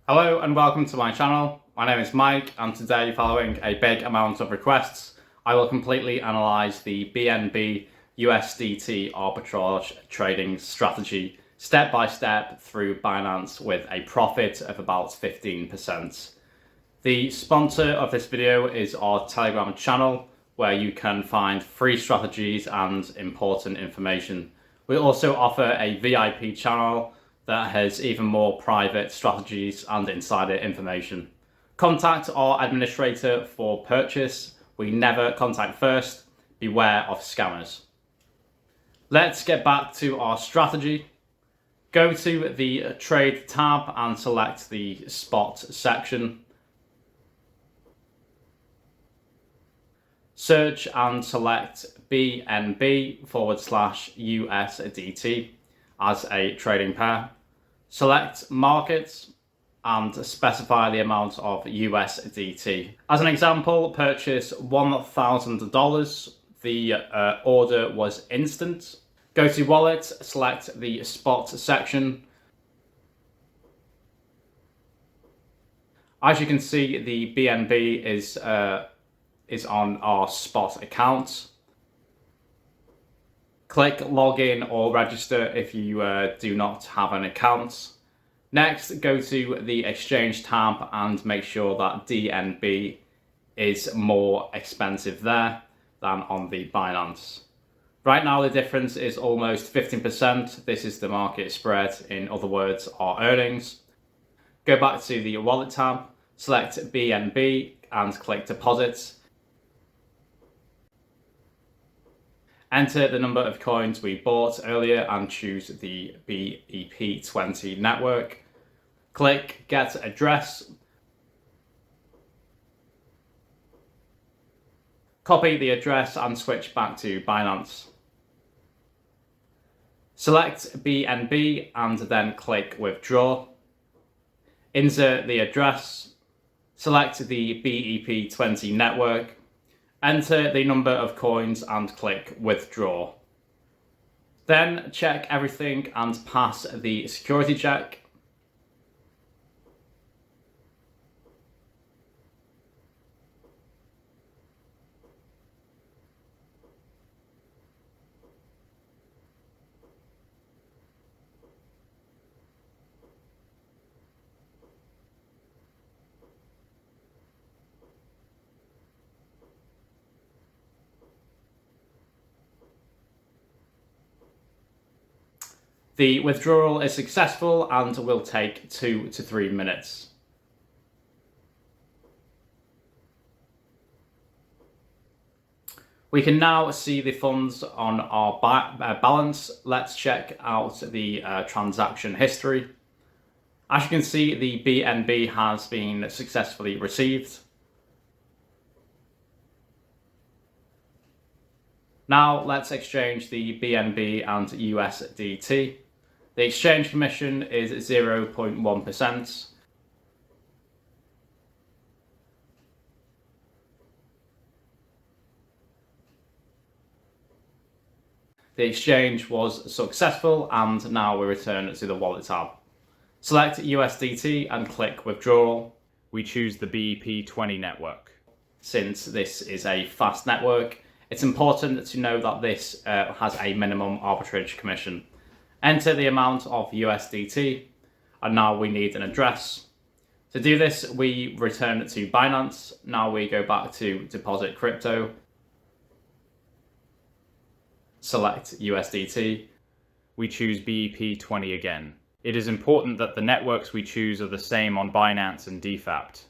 Hello and welcome to my channel. My name is Mike, and today, following a big amount of requests, I will completely analyse the BNB USDT arbitrage trading strategy step by step through Binance with a profit of about 15%. The sponsor of this video is our Telegram channel, where you can find free strategies and important information. We also offer a VIP channel that has even more private strategies and insider information. Contact our administrator for purchase. We never contact first. Beware of scammers. Let's get back to our strategy. Go to the trade tab and select the spot section. Search and select BNB/USDT as a trading pair. Select markets and specify the amount of USDT. As an example, purchase $1,000. The order was instant. Go to wallet, select the spot section. As you can see, the BNB is on our spot account. Click login or register if you do not have an account. Next, go to the exchange tab and make sure that DNB is more expensive there than on the Binance. Right now the difference is almost 15%. This is the market spread, in other words, our earnings. Go back to the wallet tab, select BNB and click deposits. Enter the number of coins we bought earlier and choose the BEP20 network. Click Get Address. Copy the address and switch back to Binance. Select BNB and then click Withdraw. Insert the address. Select the BEP20 network. Enter the number of coins and click Withdraw. Then check everything and pass the security check. The withdrawal is successful and will take 2 to 3 minutes. We can now see the funds on our balance. Let's check out the transaction history. As you can see, the BNB has been successfully received. Now let's exchange the BNB and USDT. The exchange commission is 0.1%. The exchange was successful and now we return to the wallet tab. Select USDT and click Withdrawal. We choose the BEP20 network. Since this is a fast network, it's important to know that this has a minimum arbitrage commission. Enter the amount of USDT, and now we need an address. To do this, we return to Binance. Now we go back to deposit crypto. Select USDT. We choose BEP20 again. It is important that the networks we choose are the same on Binance and Defapt.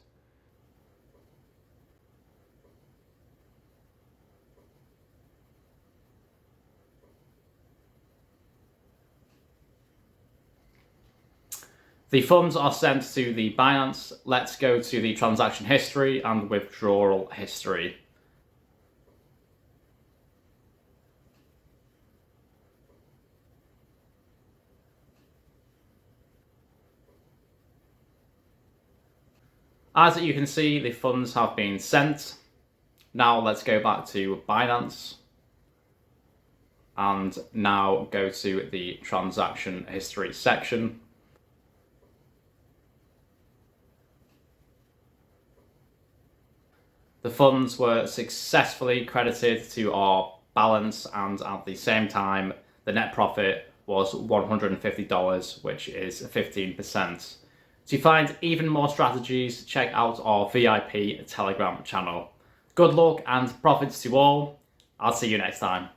The funds are sent to the Binance. Let's go to the transaction history and withdrawal history. As you can see, the funds have been sent. Now let's go back to Binance. And now go to the transaction history section. The funds were successfully credited to our balance, and at the same time, the net profit was $150, which is 15%. To find even more strategies, check out our VIP Telegram channel. Good luck and profits to all. I'll see you next time.